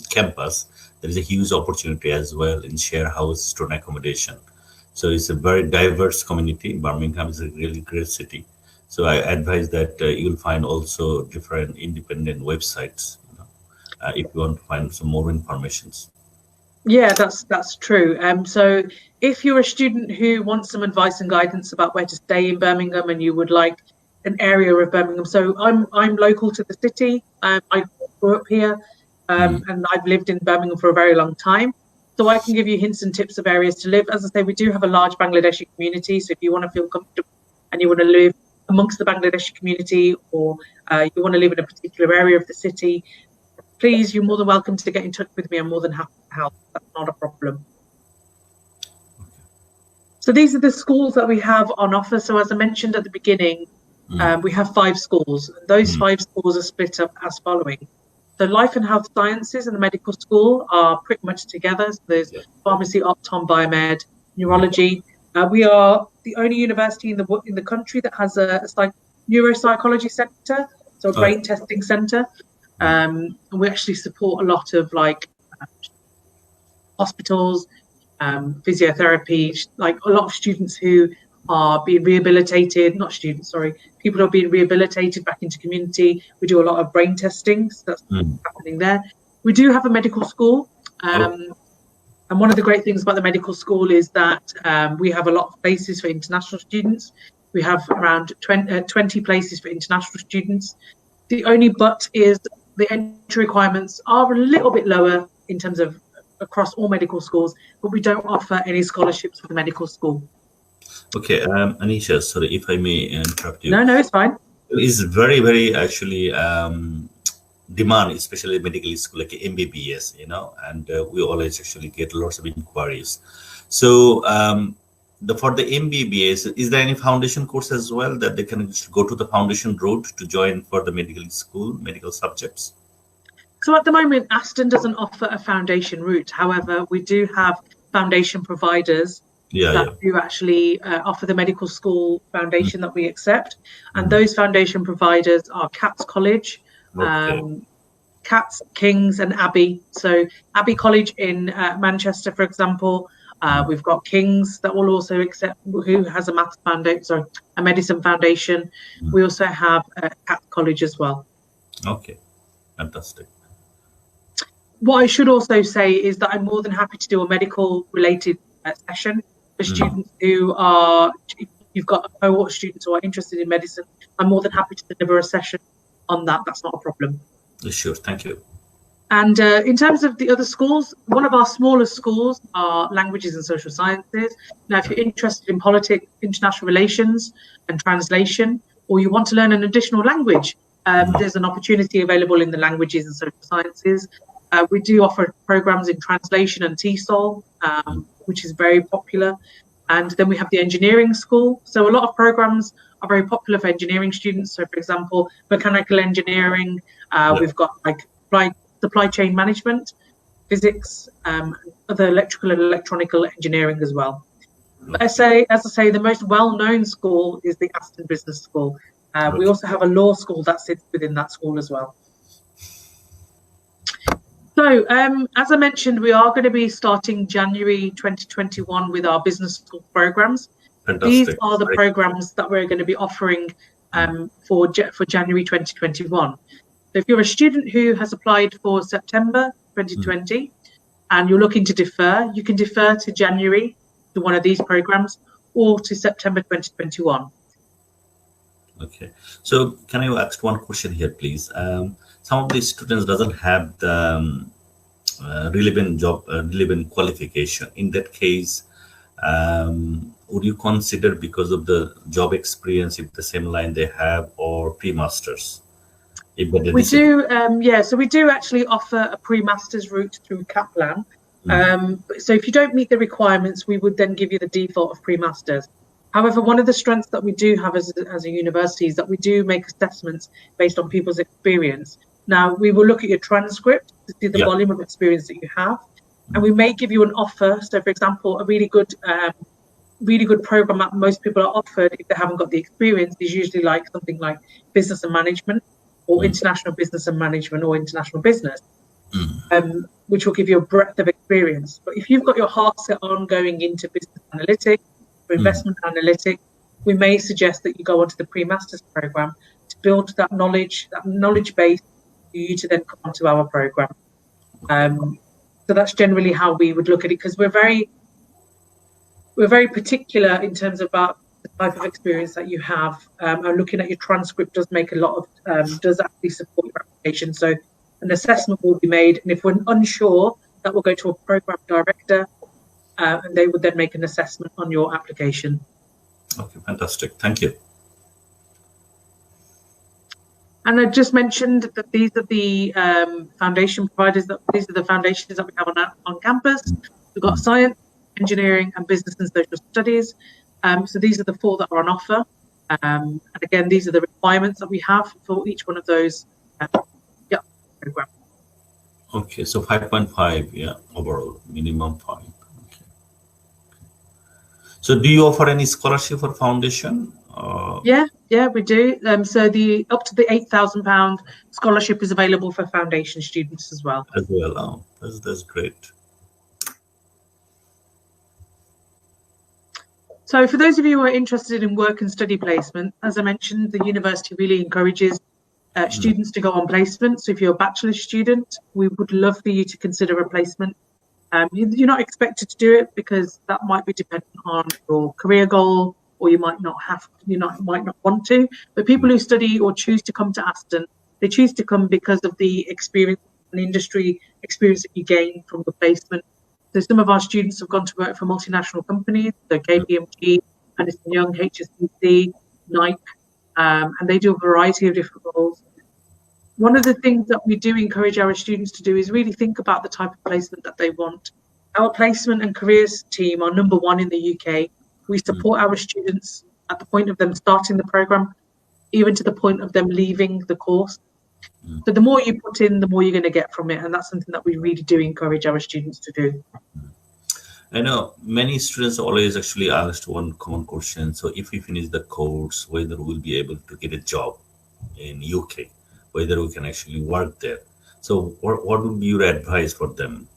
campus, there is a huge opportunity as well in share house student accommodation. So it's a very diverse community. Birmingham is a really great city. So I advise that you'll find also different independent websites, if you want to find some more information. Yeah, that's true. So if you're a student who wants some advice and guidance about where to stay in Birmingham, and you would like an area of Birmingham, so I'm local to the city. I grew up here, and I've lived in Birmingham for a very long time. So I can give you hints and tips of areas to live. As I say, we do have a large Bangladeshi community. So if you want to feel comfortable and you want to live amongst the Bangladeshi community, or you want to live in a particular area of the city, please, you're more than welcome to get in touch with me. I'm more than happy to help. That's not a problem. So these are the schools that we have on offer. So as I mentioned at the beginning, we have 5 schools. Those 5 schools are split up as following. So Life and Health Sciences and the Medical School are pretty much together. So there's Pharmacy, Optom, Biomed, Neurology. We are the only university in the country that has a neuropsychology centre, so a brain testing centre. And we actually support a lot of hospitals, physiotherapy, a lot of students who are being rehabilitated, not students, sorry, people are being rehabilitated back into community. We do a lot of brain testing, so that's happening there. We do have a medical school. And one of the great things about the medical school is that we have a lot of places for international students. We have around 20 places for international students. The only but is the entry requirements are a little bit lower in terms of across all medical schools, but we don't offer any scholarships for the medical school. Okay, Anisha, sorry if I may interrupt you. No, it's fine. It's very, very actually demand, especially medical school like MBBS, you know, and we always actually get lots of inquiries. So for the MBBS, is there any foundation course as well that they can just go to the foundation route to join for the medical school, medical subjects? So at the moment, Aston doesn't offer a foundation route. However, we do have foundation providers that do actually offer the medical school foundation that we accept. And those foundation providers are Cats College, Cats, King's and Abbey. So Abbey College in Manchester, for example, we've got King's that will also accept, who has a maths foundation, sorry, a medicine foundation. We also have Cats College as well. Okay, fantastic. What I should also say is that I'm more than happy to do a medical related session for students who are, if you've got a cohort of students who are interested in medicine, I'm more than happy to deliver a session on that. That's not a problem. Sure, thank you. And in terms of the other schools, one of our smaller schools are languages and social sciences. Now, if you're interested in politics, international relations and translation, or you want to learn an additional language, there's an opportunity available in the languages and social sciences. We do offer programs in translation and TESOL, which is very popular. And then we have the engineering school. So a lot of programs are very popular for engineering students. So, for example, mechanical engineering, we've got like supply chain management, physics, other electrical and electronical engineering as well. But as I say, the most well-known school is the Aston Business School. We also have a law school that sits within that school as well. So, as I mentioned, we are going to be starting January 2021 with our business school programs. Fantastic. These are the programs that we're going to be offering for January 2021. So if you're a student who has applied for September 2020 and you're looking to defer, you can defer to January to one of these programs or to September 2021. Okay. So can I ask one question here, please? Some of these students doesn't have the relevant qualification. In that case, would you consider, because of the job experience, if the same line they have, or pre-masters? We do, so we do actually offer a pre-masters route through Kaplan. So if you don't meet the requirements, we would then give you the default of pre-masters. However, one of the strengths that we do have as a university is that we do make assessments based on people's experience. Now, we will look at your transcript to see the volume of experience that you have, and we may give you an offer. So, for example, a really good program that most people are offered if they haven't got the experience is usually like something like business and management, or international business and management, or international business, which will give you a breadth of experience. But if you've got your heart set on going into business analytics or investment analytics, we may suggest that you go onto the pre-masters program to build that knowledge base for you to then come onto our program. So that's generally how we would look at it, because we're very particular in terms about the type of experience that you have. And looking at your transcript does make a lot of does actually support your application. So an assessment will be made, and if we're unsure, that will go to a program director, and they would then make an assessment on your application. Okay, fantastic. Thank you. And I just mentioned that these are the foundation providers. These are the foundations that we have on campus. We've got science, engineering, and business and social studies. So these are the 4 that are on offer. And again, these are the requirements that we have for each one of those programs. Okay, so 5.5, overall, minimum 5. Okay. So do you offer any scholarship for foundation? Yeah, we do. So up to the £8,000 scholarship is available for foundation students as well. That's great. So for those of you who are interested in work and study placement, as I mentioned, the university really encourages students to go on placement. So if you're a bachelor's student, we would love for you to consider a placement. You're not expected to do it because that might be dependent on your career goal, or you might not want to. But people who study or choose to come to Aston, they choose to come because of the experience and industry experience that you gain from the placement. So some of our students have gone to work for multinational companies, so KPMG, Ernst & Young, HSBC, Nike, and they do a variety of different roles. One of the things that we do encourage our students to do is really think about the type of placement that they want. Our placement and careers team are #1 in the UK. We support our students at the point of them starting the programme, even to the point of them leaving the course. So the more you put in, the more you're going to get from it. And that's something that we really do encourage our students to do. I know many students always actually asked one common question. So if we finish the course, whether we'll be able to get a job in UK, whether we can actually work there. So what would be your advice for them?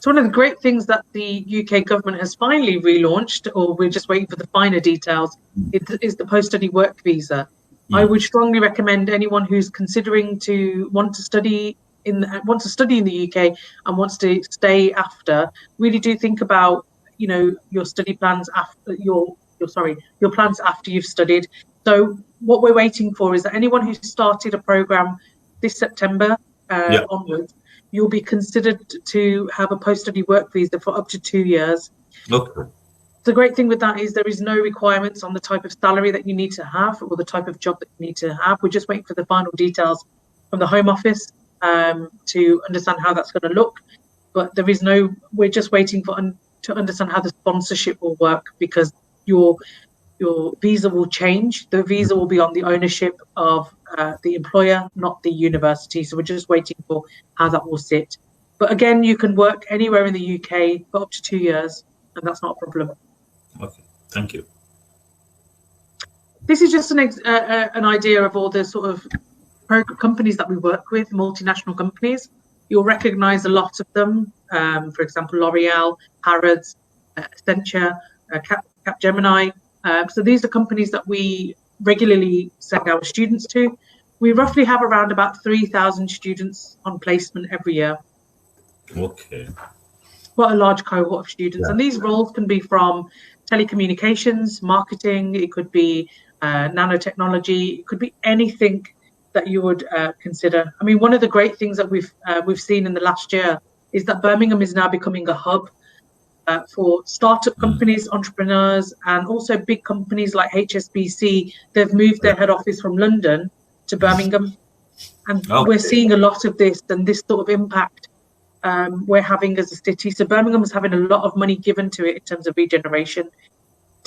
So one of the great things that the UK government has finally relaunched, or we're just waiting for the finer details, is the post-study work visa. I would strongly recommend anyone who's considering to want to study in the UK and wants to stay after, really do think about, you know, your study plans after your plans after you've studied. So what we're waiting for is that anyone who started a program this September onwards, you'll be considered to have a post-study work visa for up to 2 years. Okay. The great thing with that is there is no requirements on the type of salary that you need to have or the type of job that you need to have. We're just waiting for the final details from the Home Office to understand how that's going to look. But there is no, we're just waiting to understand how the sponsorship will work, because your visa will change. The visa will be on the ownership of the employer, not the university. So we're just waiting for how that will sit. But again, you can work anywhere in the UK for up to 2 years, and that's not a problem. Okay, thank you. This is just an idea of all the sort of companies that we work with, multinational companies. You'll recognise a lot of them. For example, L'Oreal, Harrods, Accenture, Capgemini. So these are companies that we regularly send our students to. We roughly have around about 3,000 students on placement every year. Okay. Quite a large cohort of students. And these roles can be from telecommunications, marketing, it could be nanotechnology, it could be anything that you would consider. I mean, one of the great things that we've seen in the last year is that Birmingham is now becoming a hub for startup companies, entrepreneurs, and also big companies like HSBC. They've moved their head office from London to Birmingham. And we're seeing a lot of this and this sort of impact we're having as a city. So Birmingham is having a lot of money given to it in terms of regeneration.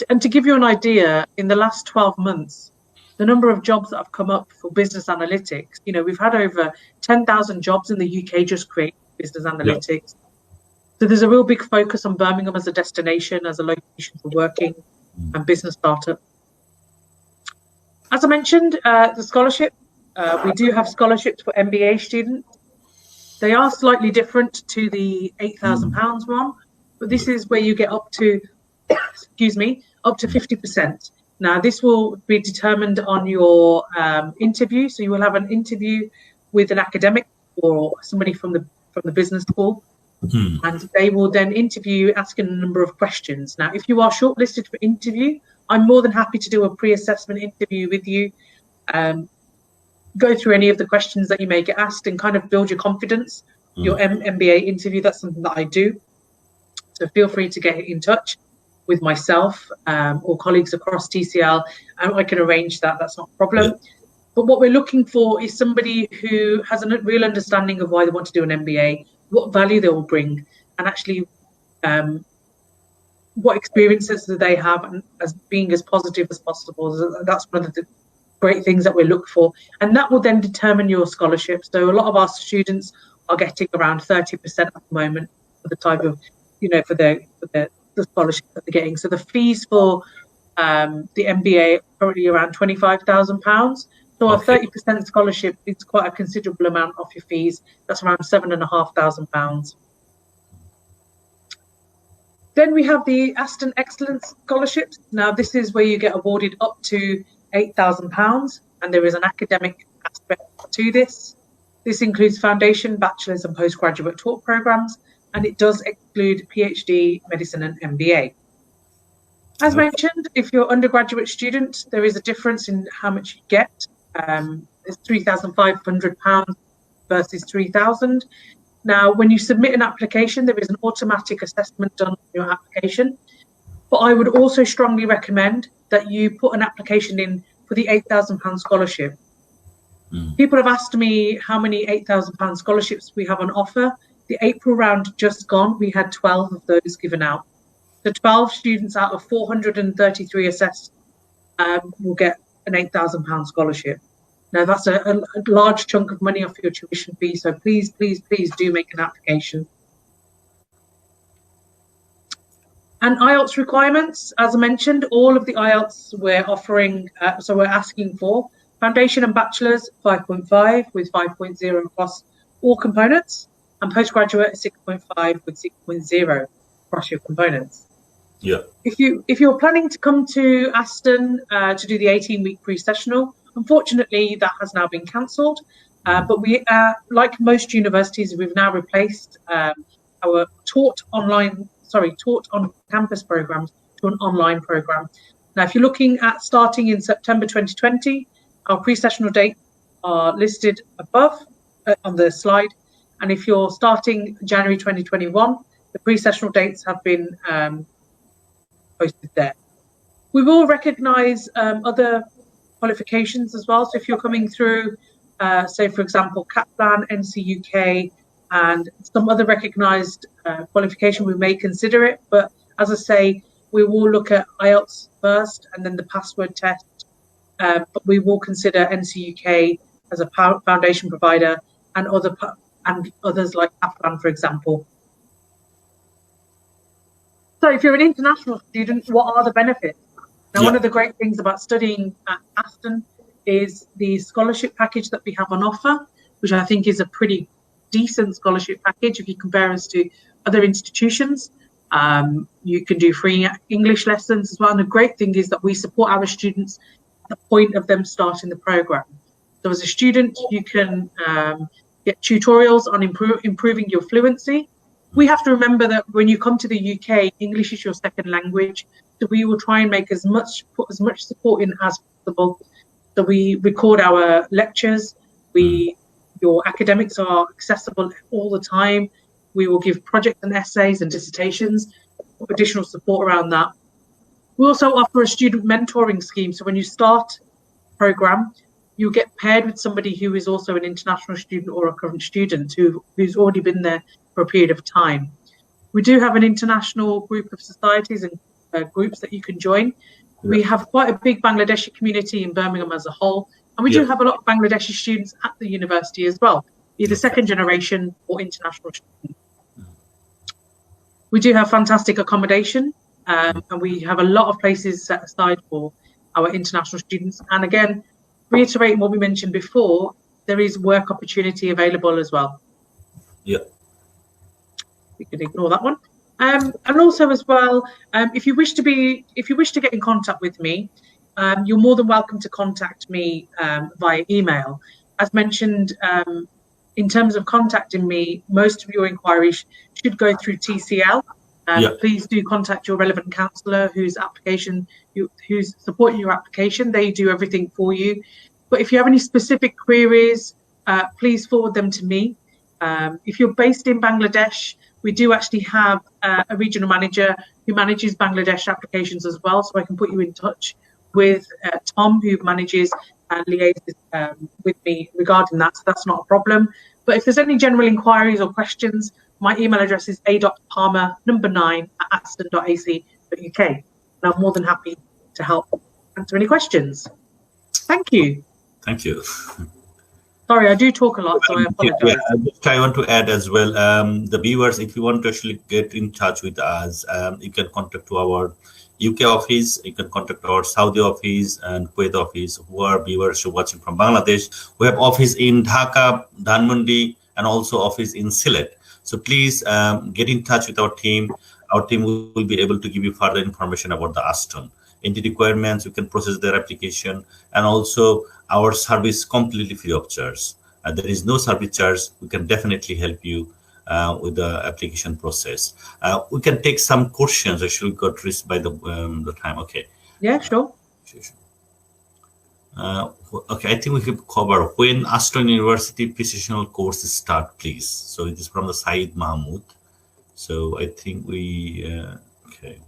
And to give you an idea, in the last 12 months, the number of jobs that have come up for business analytics, you know, we've had over 10,000 jobs in the UK just create business analytics. So there's a real big focus on Birmingham as a destination, as a location for working and business startup. As I mentioned, the scholarship, we do have scholarships for MBA students. They are slightly different to the £8,000 one, but this is where you get up to, up to 50%. Now, this will be determined on your interview. So you will have an interview with an academic or somebody from the business school, and they will then interview you, asking a number of questions. Now, if you are shortlisted for interview, I'm more than happy to do a pre-assessment interview with you, go through any of the questions that you may get asked and kind of build your confidence. Your MBA interview, that's something that I do. So feel free to get in touch with myself or colleagues across TCL, and I can arrange that. That's not a problem. But what we're looking for is somebody who has a real understanding of why they want to do an MBA, what value they will bring, and actually what experiences do they have, and as being as positive as possible. That's one of the great things that we look for, and that will then determine your scholarship. So a lot of our students are getting around 30% at the moment for the type of, you know, for the scholarship that they're getting. So the fees for the MBA are currently around £25,000. So a 30% scholarship is quite a considerable amount off your fees. That's around £7,500. Then we have the Aston Excellence Scholarships. Now, this is where you get awarded up to £8,000, and there is an academic aspect to this. This includes foundation, bachelor's and postgraduate taught programs, and it does exclude PhD, medicine and MBA. As mentioned, if you're an undergraduate student, there is a difference in how much you get. It's £3,500 versus £3,000. Now, when you submit an application, there is an automatic assessment done on your application. But I would also strongly recommend that you put an application in for the £8,000 scholarship. People have asked me how many £8,000 scholarships we have on offer. The April round just gone, we had 12 of those given out. The 12 students out of 433 assessed will get an £8,000 scholarship. Now, that's a large chunk of money off your tuition fee, so please, please, please do make an application. And IELTS requirements, as I mentioned, all of the IELTS we're offering, so we're asking for foundation and bachelor's 5.5 with 5.0 across all components, and postgraduate 6.5 with 6.0 across your components. Yeah. If you're planning to come to Aston to do the 18-week pre-sessional, unfortunately that has now been cancelled. But we, like most universities, we've now replaced our taught on campus programs to an online program. Now, if you're looking at starting in September 2020, our pre-sessional dates are listed above on the slide. And if you're starting January 2021, the pre-sessional dates have been posted there. We will recognise other qualifications as well. So if you're coming through, say, for example, Kaplan, NC UK, and some other recognised qualification, we may consider it. But as I say, we will look at IELTS first and then the password test. But we will consider NC UK as a foundation provider and others like Kaplan, for example. So if you're an international student, what are the benefits? Now, one of the great things about studying at Aston is the scholarship package that we have on offer, which I think is a pretty decent scholarship package if you compare us to other institutions. You can do free English lessons as well. And the great thing is that we support our students at the point of them starting the program. So as a student, you can get tutorials on improving your fluency. We have to remember that when you come to the UK, English is your second language. So we will try and make put as much support in as possible. So we record our lectures. Your academics are accessible all the time. We will give projects and essays and dissertations, additional support around that. We also offer a student mentoring scheme. So when you start a program, you get paired with somebody who is also an international student or a current student who's already been there for a period of time. We do have an international group of societies and groups that you can join. We have quite a big Bangladeshi community in Birmingham as a whole, and we do have a lot of Bangladeshi students at the university as well, either second generation or international students. We do have fantastic accommodation, and we have a lot of places set aside for our international students. And again, reiterating what we mentioned before, there is work opportunity available as well. Yeah. We could ignore that one. And also as well, if you wish to get in contact with me, you're more than welcome to contact me via email. As mentioned, in terms of contacting me, most of your inquiries should go through TCL. Please do contact your relevant counsellor who's supporting your application. They do everything for you. But if you have any specific queries, please forward them to me. If you're based in Bangladesh, we do actually have a regional manager who manages Bangladesh applications as well. So I can put you in touch with Tom, who manages and liaises with me regarding that. So that's not a problem. But if there's any general inquiries or questions, my email address is a.palmer9@aston.ac.uk. And I'm more than happy to help answer any questions. Thank you. Thank you. Sorry, I do talk a lot, so I apologize. I want to add as well, the viewers, if you want to actually get in touch with us, you can contact to our UK office, you can contact our Saudi office and Kuwait office, who are viewers who are watching from Bangladesh. We have office in Dhaka, Dhanmondi, and also office in Sylhet. So please get in touch with our team. our team will be able to give you further information about the Aston. Any requirements, you can process their application, and also our service completely free of charge. There is no service charge. We can definitely help you with the application process. We can take some questions. Actually, got reached by the time. Okay. Yeah, sure. Okay, I think we can cover when Aston University pre-sessional courses start, please. So it is from the Saeed Mahmood. So I think we, okay.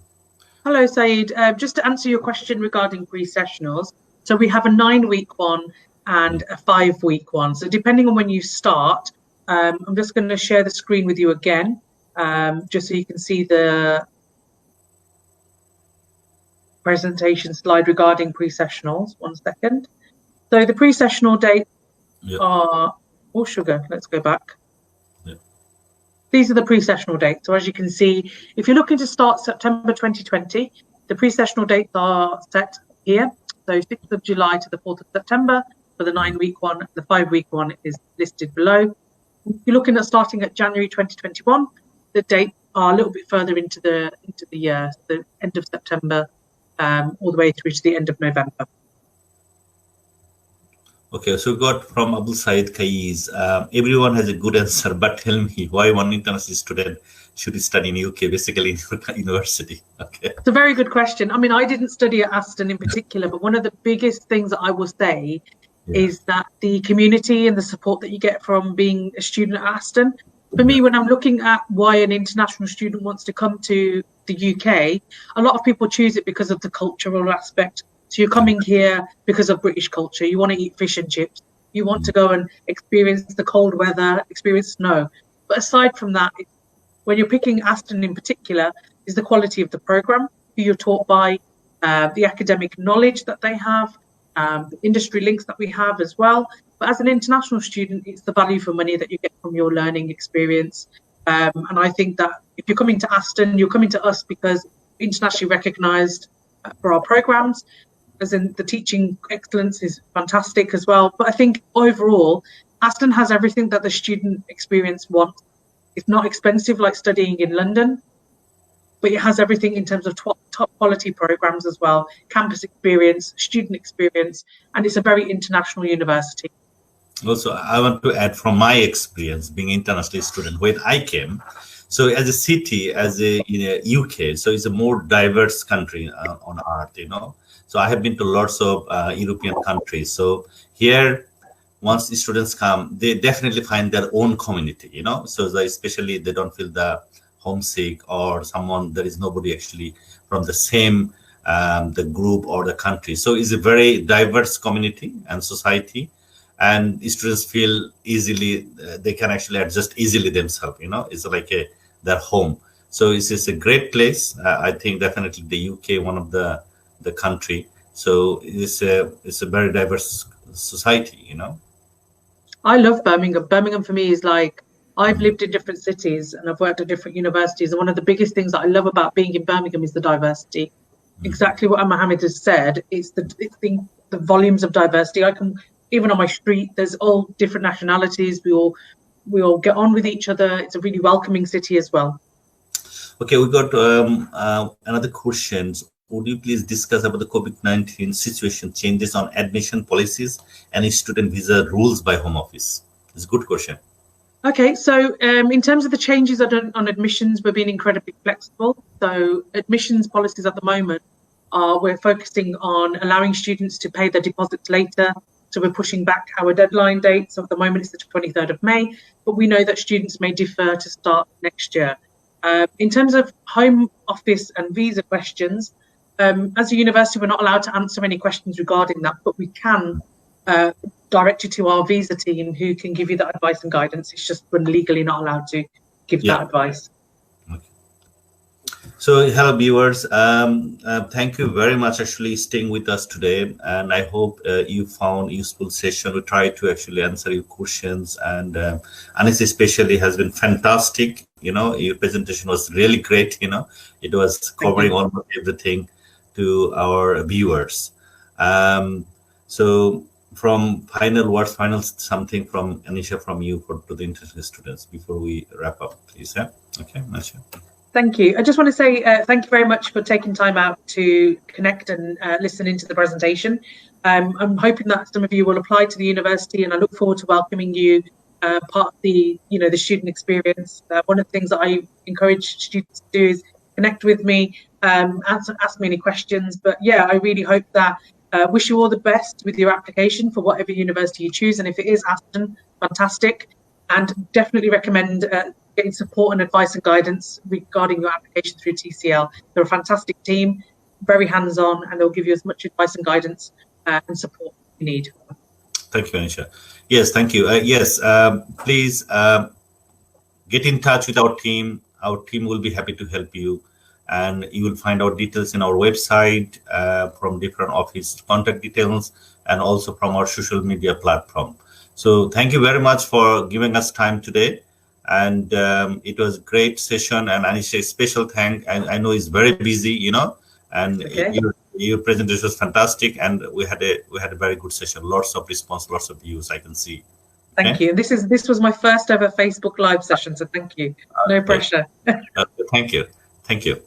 Hello, Saeed. Just to answer your question regarding pre-sessionals, so we have a 9-week one and a 5-week one. So depending on when you start, I'm just going to share the screen with you again, just so you can see the presentation slide regarding pre-sessionals. 1 second. So the pre-sessional dates are, oh, sugar, let's go back. These are the pre-sessional dates. So as you can see, if you're looking to start September 2020, the pre-sessional dates are set here. So 6th of July to the 4th of September for the 9-week one. The 5-week one is listed below. If you're looking at starting at January 2021, the dates are a little bit further into the year, so the end of September, all the way through to the end of November. Okay, so we got from Abu Said Kaiz, everyone has a good answer, but tell me why one international student should study in UK, basically in university? Okay. It's a very good question. I mean, I didn't study at Aston in particular, but one of the biggest things that I will say is that the community and the support that you get from being a student at Aston. For me, when I'm looking at why an international student wants to come to the UK, a lot of people choose it because of the cultural aspect. So you're coming here because of British culture. You want to eat fish and chips. You want to go and experience the cold weather, experience snow. But aside from that, when you're picking Aston in particular, is the quality of the program, who you're taught by, the academic knowledge that they have, the industry links that we have as well. But as an international student, it's the value for money that you get from your learning experience. And I think that if you're coming to Aston, you're coming to us because internationally recognised for our programs, as in the teaching excellence is fantastic as well. But I think overall, Aston has everything that the student experience wants. It's not expensive like studying in London, but it has everything in terms of top quality programs as well, campus experience, student experience, and it's a very international university. Also, I want to add from my experience being an international student, when I came, so as a city, as a UK, so it's a more diverse country on earth, you know. So I have been to lots of European countries. So here, once the students come, they definitely find their own community, you know. So especially they don't feel the homesick or someone, there is nobody actually from the same the group or the country. So it's a very diverse community and society, and students feel easily, they can actually adjust easily themselves, you know. It's like their home. So it's a great place. I think definitely the UK, one of the country. So it's a very diverse society, you know. I love Birmingham. Birmingham for me is like, I've lived in different cities and I've worked at different universities. And one of the biggest things that I love about being in Birmingham is the diversity. Exactly what Mohammed has said. It's the volumes of diversity. I can, even on my street, there's all different nationalities. We all get on with each other. It's a really welcoming city as well. Okay, we got another question. Would you please discuss about the COVID-19 situation, changes on admission policies and student visa rules by Home Office? It's a good question. Okay, so in terms of the changes on admissions, we're being incredibly flexible. So admissions policies at the moment we're focusing on allowing students to pay their deposits later. So we're pushing back our deadline date. So at the moment it's the 23rd of May, but we know that students may defer to start next year. In terms of Home Office and visa questions, as a university, we're not allowed to answer any questions regarding that, but we can direct you to our visa team who can give you that advice and guidance. It's just we're legally not allowed to give that advice. Okay. So hello viewers, thank you very much actually staying with us today, and I hope you found useful session. We try to actually answer your questions, and Anis especially has been fantastic. You know, your presentation was really great. You know, it was covering almost everything to our viewers. So from final words, something from Anisha from you to the international students before we wrap up, please. Yeah. Okay, Anisha. Thank you. I just want to say thank you very much for taking time out to connect and listen into the presentation. I'm hoping that some of you will apply to the university, and I look forward to welcoming you part of the the student experience. One of the things that I encourage students to do is connect with me, ask me any questions. But yeah, I really hope that wish you all the best with your application for whatever university you choose, and if it is Aston, fantastic, and definitely recommend getting support and advice and guidance regarding your application through TCL. They're a fantastic team, very hands-on, and they'll give you as much advice and guidance and support you need. Thank you, Anisha. Yes, thank you. Yes, please get in touch with our team. Our team will be happy to help you, and you will find out details in our website from different office contact details, and also from our social media platform. So thank you very much for giving us time today. And it was a great session, and Anisha, special thank. I know it's very busy, and okay. your presentation was fantastic, and we had a very good session. Lots of response, lots of views. I can see. Thank you. This was my first ever Facebook Live session, so thank you. No pressure. Thank you. Thank you.